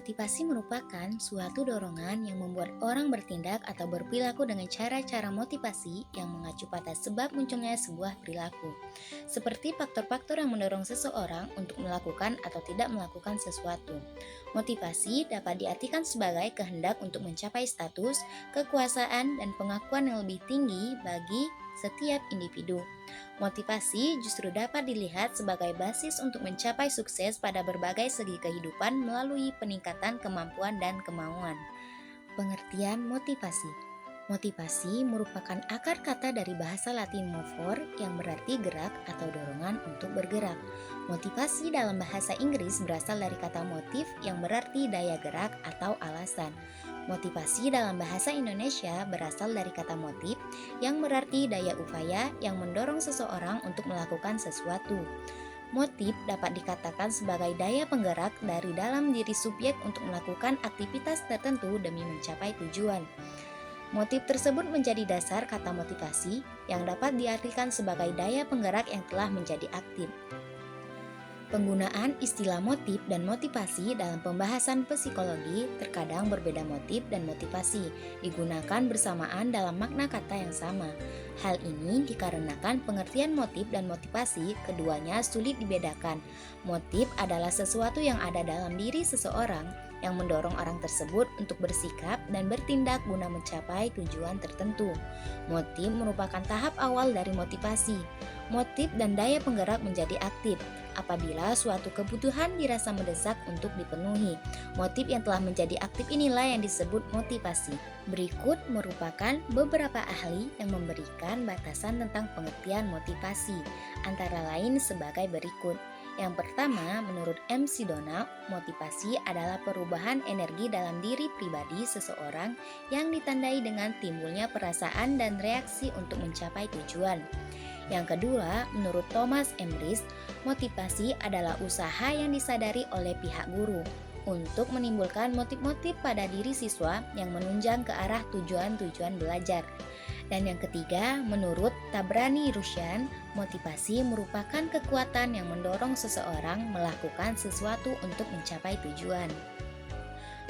Motivasi merupakan suatu dorongan yang membuat orang bertindak atau berperilaku dengan cara-cara motivasi yang mengacu pada sebab munculnya sebuah perilaku. Seperti faktor-faktor yang mendorong seseorang untuk melakukan atau tidak melakukan sesuatu. Motivasi dapat diartikan sebagai kehendak untuk mencapai status, kekuasaan, dan pengakuan yang lebih tinggi bagi setiap individu. Motivasi justru dapat dilihat sebagai basis untuk mencapai sukses pada berbagai segi kehidupan melalui peningkatan kemampuan dan kemauan. Pengertian motivasi. Motivasi merupakan akar kata dari bahasa Latin movere yang berarti gerak atau dorongan untuk bergerak. Motivasi dalam bahasa Inggris berasal dari kata motif yang berarti daya gerak atau alasan. Motivasi dalam bahasa Indonesia berasal dari kata motif yang berarti daya upaya yang mendorong seseorang untuk melakukan sesuatu. Motif dapat dikatakan sebagai daya penggerak dari dalam diri subjek untuk melakukan aktivitas tertentu demi mencapai tujuan. Motif tersebut menjadi dasar kata motivasi yang dapat diartikan sebagai daya penggerak yang telah menjadi aktif. Penggunaan istilah motif dan motivasi dalam pembahasan psikologi terkadang berbeda. Motif dan motivasi digunakan bersamaan dalam makna kata yang sama. Hal ini dikarenakan pengertian motif dan motivasi keduanya sulit dibedakan. Motif adalah sesuatu yang ada dalam diri seseorang yang mendorong orang tersebut untuk bersikap dan bertindak guna mencapai tujuan tertentu. Motif merupakan tahap awal dari motivasi. Motif dan daya penggerak menjadi aktif apabila suatu kebutuhan dirasa mendesak untuk dipenuhi. Motif yang telah menjadi aktif inilah yang disebut motivasi. Berikut merupakan beberapa ahli yang memberikan batasan tentang pengertian motivasi, antara lain sebagai berikut. Yang pertama, menurut MC Donald, motivasi adalah perubahan energi dalam diri pribadi seseorang yang ditandai dengan timbulnya perasaan dan reaksi untuk mencapai tujuan. Yang kedua, menurut Thomas Emrys, motivasi adalah usaha yang disadari oleh pihak guru untuk menimbulkan motif-motif pada diri siswa yang menunjang ke arah tujuan-tujuan belajar. Dan yang ketiga, menurut Tabrani Rushan, motivasi merupakan kekuatan yang mendorong seseorang melakukan sesuatu untuk mencapai tujuan.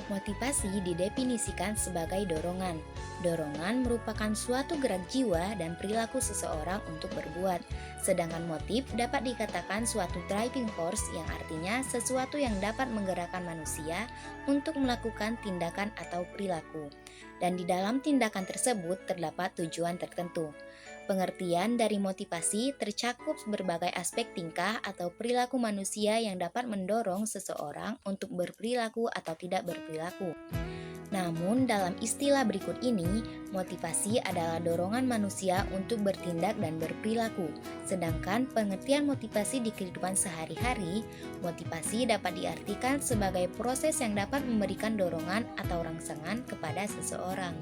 Motivasi didefinisikan sebagai dorongan. Dorongan merupakan suatu gerak jiwa dan perilaku seseorang untuk berbuat. Sedangkan motif dapat dikatakan suatu driving force yang artinya sesuatu yang dapat menggerakkan manusia untuk melakukan tindakan atau perilaku. Dan di dalam tindakan tersebut terdapat tujuan tertentu. Pengertian dari motivasi tercakup berbagai aspek tingkah atau perilaku manusia yang dapat mendorong seseorang untuk berperilaku atau tidak berperilaku. Namun dalam istilah berikut ini, motivasi adalah dorongan manusia untuk bertindak dan berperilaku. Sedangkan pengertian motivasi di kehidupan sehari-hari, motivasi dapat diartikan sebagai proses yang dapat memberikan dorongan atau rangsangan kepada seseorang.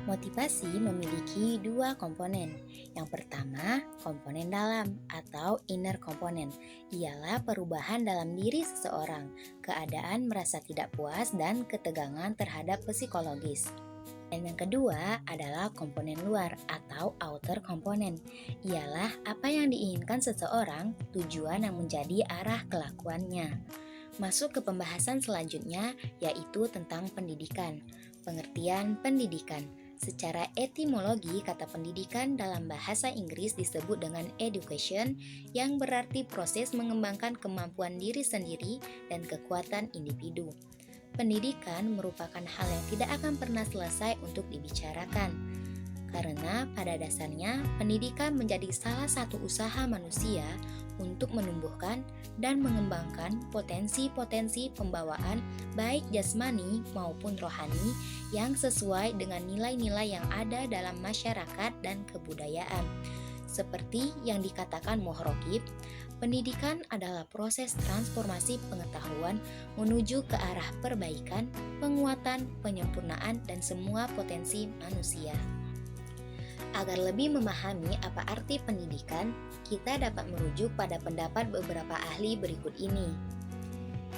Motivasi memiliki dua komponen. Yang pertama, komponen dalam atau inner komponen. Ialah perubahan dalam diri seseorang, keadaan merasa tidak puas dan ketegangan terhadap psikologis. Dan yang kedua adalah komponen luar atau outer komponen. Ialah apa yang diinginkan seseorang, tujuan yang menjadi arah kelakuannya. Masuk ke pembahasan selanjutnya, yaitu tentang pendidikan. Pengertian pendidikan. Secara etimologi, kata pendidikan dalam bahasa Inggris disebut dengan education, yang berarti proses mengembangkan kemampuan diri sendiri dan kekuatan individu. Pendidikan merupakan hal yang tidak akan pernah selesai untuk dibicarakan, karena pada dasarnya pendidikan menjadi salah satu usaha manusia untuk menumbuhkan dan mengembangkan potensi-potensi pembawaan baik jasmani maupun rohani yang sesuai dengan nilai-nilai yang ada dalam masyarakat dan kebudayaan. Seperti yang dikatakan Mohrokib, pendidikan adalah proses transformasi pengetahuan menuju ke arah perbaikan, penguatan, penyempurnaan, dan semua potensi manusia. Agar lebih memahami apa arti pendidikan, kita dapat merujuk pada pendapat beberapa ahli berikut ini.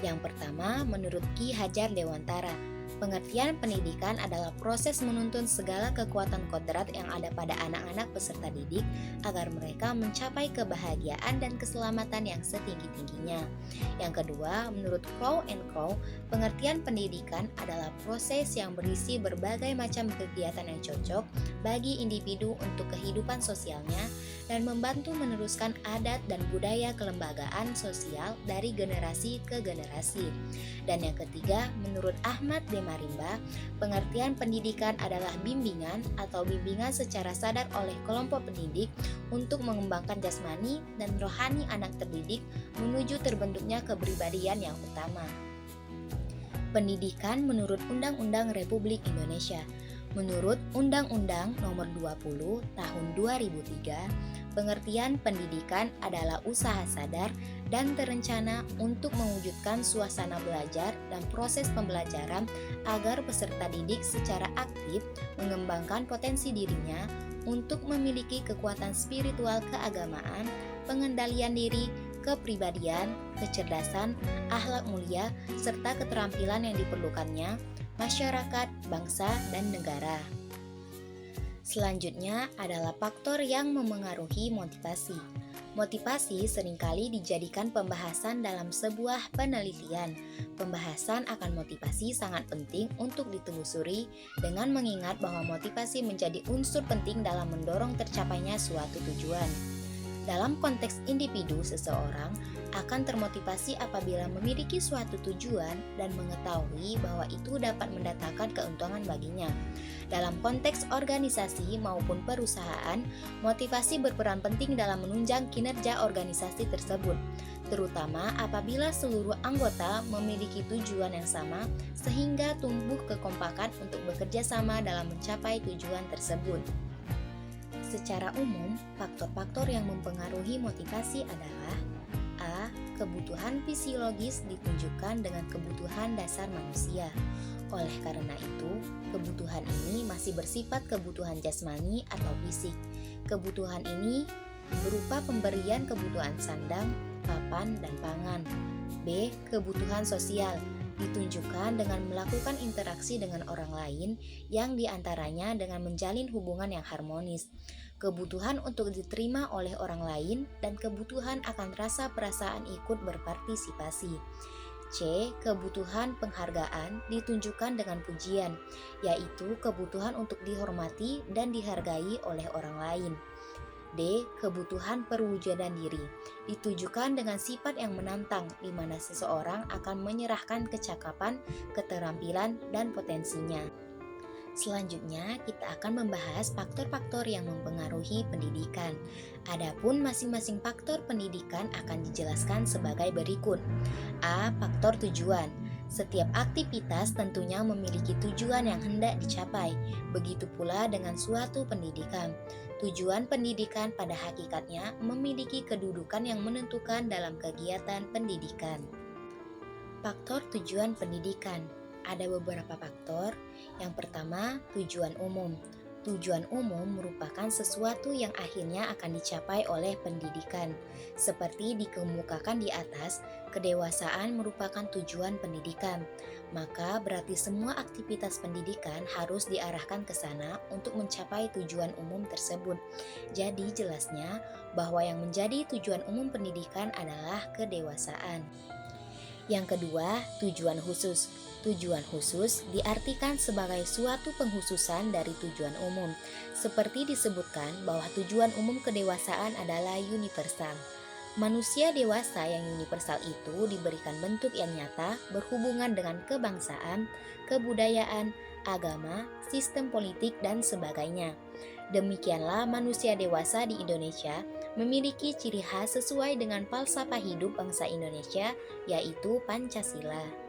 Yang pertama, menurut Ki Hajar Dewantara, pengertian pendidikan adalah proses menuntun segala kekuatan kodrat yang ada pada anak-anak peserta didik agar mereka mencapai kebahagiaan dan keselamatan yang setinggi-tingginya. Yang kedua, menurut Crow and Crow, pengertian pendidikan adalah proses yang berisi berbagai macam kegiatan yang cocok bagi individu untuk kehidupan sosialnya dan membantu meneruskan adat dan budaya kelembagaan sosial dari generasi ke generasi. Dan yang ketiga, menurut Ahmad D. Marimba, pengertian pendidikan adalah bimbingan atau bimbingan secara sadar oleh kelompok pendidik untuk mengembangkan jasmani dan rohani anak terdidik menuju terbentuknya kepribadian yang utama. Pendidikan menurut Undang-Undang Republik Indonesia. Menurut Undang-Undang Nomor 20 Tahun 2003, pengertian pendidikan adalah usaha sadar dan terencana untuk mewujudkan suasana belajar dan proses pembelajaran agar peserta didik secara aktif mengembangkan potensi dirinya untuk memiliki kekuatan spiritual keagamaan, pengendalian diri, kepribadian, kecerdasan, akhlak mulia, serta keterampilan yang diperlukannya, masyarakat, bangsa, dan negara. Selanjutnya adalah faktor yang memengaruhi motivasi. Motivasi seringkali dijadikan pembahasan dalam sebuah penelitian. Pembahasan akan motivasi sangat penting untuk ditelusuri dengan mengingat bahwa motivasi menjadi unsur penting dalam mendorong tercapainya suatu tujuan. Dalam konteks individu, seseorang akan termotivasi apabila memiliki suatu tujuan dan mengetahui bahwa itu dapat mendatangkan keuntungan baginya. Dalam konteks organisasi maupun perusahaan, motivasi berperan penting dalam menunjang kinerja organisasi tersebut, terutama apabila seluruh anggota memiliki tujuan yang sama sehingga tumbuh kekompakan untuk bekerja sama dalam mencapai tujuan tersebut. Secara umum, faktor-faktor yang mempengaruhi motivasi adalah A. Kebutuhan fisiologis ditunjukkan dengan kebutuhan dasar manusia. Oleh karena itu, kebutuhan ini masih bersifat kebutuhan jasmani atau fisik. Kebutuhan ini berupa pemberian kebutuhan sandang, papan, dan pangan. B. Kebutuhan sosial ditunjukkan dengan melakukan interaksi dengan orang lain yang diantaranya dengan menjalin hubungan yang harmonis, kebutuhan untuk diterima oleh orang lain, dan kebutuhan akan rasa perasaan ikut berpartisipasi. C. Kebutuhan penghargaan ditunjukkan dengan pujian, yaitu kebutuhan untuk dihormati dan dihargai oleh orang lain. D. Kebutuhan perwujudan diri ditujukan dengan sifat yang menantang di mana seseorang akan menyerahkan kecakapan, keterampilan, dan potensinya. Selanjutnya, kita akan membahas faktor-faktor yang mempengaruhi pendidikan. Adapun masing-masing faktor pendidikan akan dijelaskan sebagai berikut. A. Faktor tujuan. Setiap aktivitas tentunya memiliki tujuan yang hendak dicapai. Begitu pula dengan suatu pendidikan. Tujuan pendidikan pada hakikatnya memiliki kedudukan yang menentukan dalam kegiatan pendidikan. Faktor tujuan pendidikan. Ada beberapa faktor. Yang pertama, tujuan umum. Tujuan umum merupakan sesuatu yang akhirnya akan dicapai oleh pendidikan. Seperti dikemukakan di atas, kedewasaan merupakan tujuan pendidikan. Maka berarti semua aktivitas pendidikan harus diarahkan ke sana untuk mencapai tujuan umum tersebut. Jadi jelasnya bahwa yang menjadi tujuan umum pendidikan adalah kedewasaan. Yang kedua, tujuan khusus. Tujuan khusus diartikan sebagai suatu pengkhususan dari tujuan umum. Seperti disebutkan bahwa tujuan umum kedewasaan adalah universal. Manusia dewasa yang universal itu diberikan bentuk yang nyata berhubungan dengan kebangsaan, kebudayaan, agama, sistem politik, dan sebagainya. Demikianlah manusia dewasa di Indonesia memiliki ciri khas sesuai dengan falsafah hidup bangsa Indonesia, yaitu Pancasila.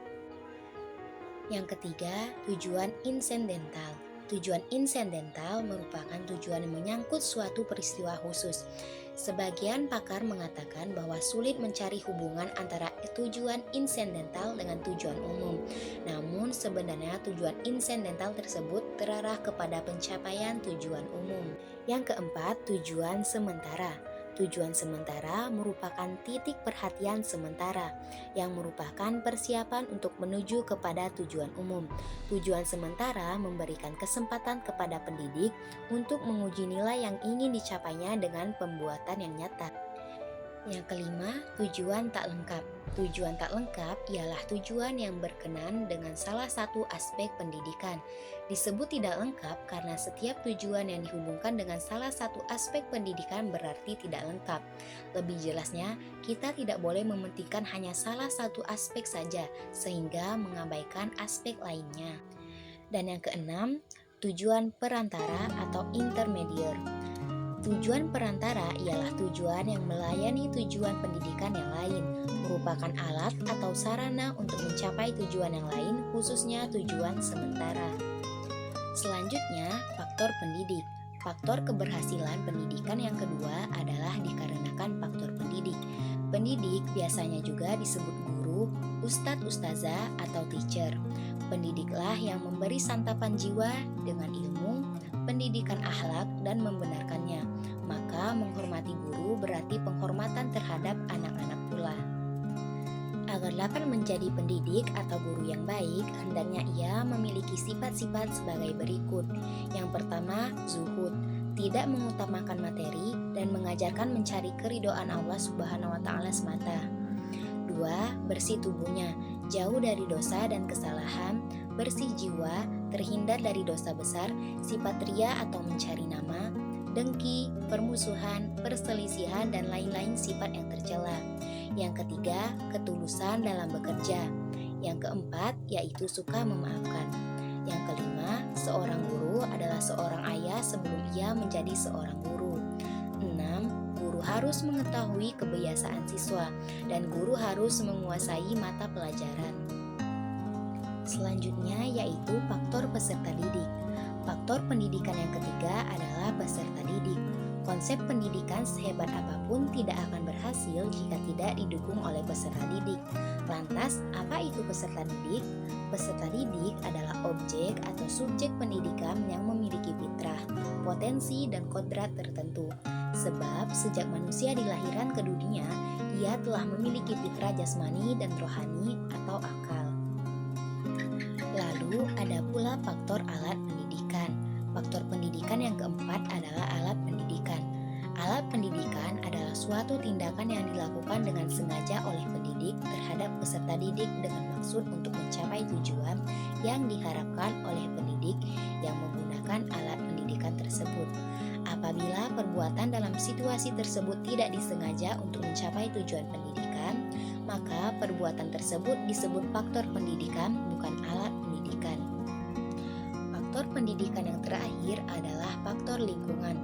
Yang ketiga, tujuan insidental. Tujuan insidental merupakan tujuan yang menyangkut suatu peristiwa khusus. Sebagian pakar mengatakan bahwa sulit mencari hubungan antara tujuan insidental dengan tujuan umum. Namun sebenarnya tujuan insidental tersebut terarah kepada pencapaian tujuan umum. Yang keempat, tujuan sementara. Tujuan sementara merupakan titik perhatian sementara yang merupakan persiapan untuk menuju kepada tujuan umum. Tujuan sementara memberikan kesempatan kepada pendidik untuk menguji nilai yang ingin dicapainya dengan pembuatan yang nyata. Yang kelima, tujuan tak lengkap. Tujuan tak lengkap ialah tujuan yang berkenan dengan salah satu aspek pendidikan. Disebut tidak lengkap karena setiap tujuan yang dihubungkan dengan salah satu aspek pendidikan berarti tidak lengkap. Lebih jelasnya, kita tidak boleh mementingkan hanya salah satu aspek saja, sehingga mengabaikan aspek lainnya. Dan yang keenam, tujuan perantara atau intermediate. Tujuan perantara ialah tujuan yang melayani tujuan pendidikan yang lain, merupakan alat atau sarana untuk mencapai tujuan yang lain, khususnya tujuan sementara. Selanjutnya, faktor pendidik. Faktor keberhasilan pendidikan yang kedua adalah dikarenakan faktor pendidik. Pendidik biasanya juga disebut guru, ustadz-ustazah, atau teacher. Pendidiklah yang memberi santapan jiwa dengan ilmu, pendidikan akhlak, dan membenarkannya. Maka menghormati guru berarti penghormatan terhadap anak-anak pula. Agar dapat menjadi pendidik atau guru yang baik, hendaknya ia memiliki sifat-sifat sebagai berikut. Yang pertama, zuhud, tidak mengutamakan materi dan mengajarkan mencari keridhaan Allah Subhanahu wa taala semata. 2. Bersih tubuhnya, jauh dari dosa dan kesalahan, bersih jiwa, terhindar dari dosa besar, sifat ria atau mencari nama, dengki, permusuhan, perselisihan, dan lain-lain sifat yang tercela. Yang ketiga, ketulusan dalam bekerja. Yang keempat, yaitu suka memaafkan. Yang kelima, seorang guru adalah seorang ayah sebelum ia menjadi seorang guru. 6. Guru harus mengetahui kebiasaan siswa, dan guru harus menguasai mata pelajaran. Selanjutnya yaitu faktor peserta didik. Faktor pendidikan yang ketiga adalah peserta didik. Konsep pendidikan sehebat apapun tidak akan berhasil jika tidak didukung oleh peserta didik. Lantas, apa itu peserta didik? Peserta didik adalah objek atau subjek pendidikan yang memiliki fitrah, potensi, dan kodrat tertentu. Sebab sejak manusia dilahirkan ke dunia, ia telah memiliki fitrah jasmani dan rohani atau akal. Lalu ada pula faktor alat pendidikan. Faktor pendidikan yang keempat adalah alat pendidikan. Alat pendidikan adalah suatu tindakan yang dilakukan dengan sengaja oleh pendidik terhadap peserta didik dengan maksud untuk mencapai tujuan yang diharapkan oleh pendidik yang menggunakan alat pendidikan tersebut. Apabila perbuatan dalam situasi tersebut tidak disengaja untuk mencapai tujuan pendidikan, maka perbuatan tersebut disebut faktor pendidikan, bukan alat pendidikan. Faktor pendidikan yang terakhir adalah faktor lingkungan.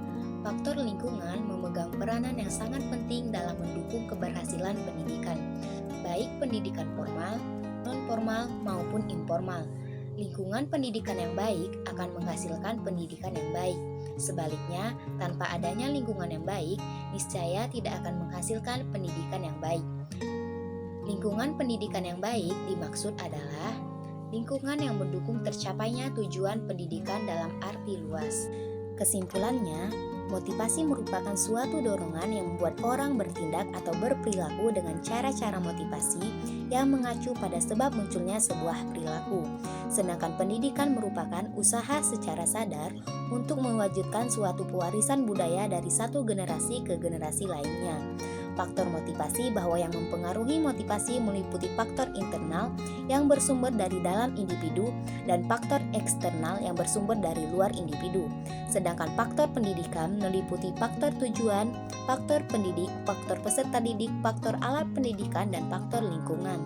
Faktor lingkungan memegang peranan yang sangat penting dalam mendukung keberhasilan pendidikan, baik pendidikan formal, non-formal, maupun informal. Lingkungan pendidikan yang baik akan menghasilkan pendidikan yang baik. Sebaliknya, tanpa adanya lingkungan yang baik, niscaya tidak akan menghasilkan pendidikan yang baik. Lingkungan pendidikan yang baik dimaksud adalah lingkungan yang mendukung tercapainya tujuan pendidikan dalam arti luas. Kesimpulannya, motivasi merupakan suatu dorongan yang membuat orang bertindak atau berperilaku dengan cara-cara motivasi yang mengacu pada sebab munculnya sebuah perilaku. Sedangkan pendidikan merupakan usaha secara sadar untuk mewujudkan suatu pewarisan budaya dari satu generasi ke generasi lainnya. Faktor motivasi bahwa yang mempengaruhi motivasi meliputi faktor internal yang bersumber dari dalam individu dan faktor eksternal yang bersumber dari luar individu. Sedangkan faktor pendidikan meliputi faktor tujuan, faktor pendidik, faktor peserta didik, faktor alat pendidikan, dan faktor lingkungan.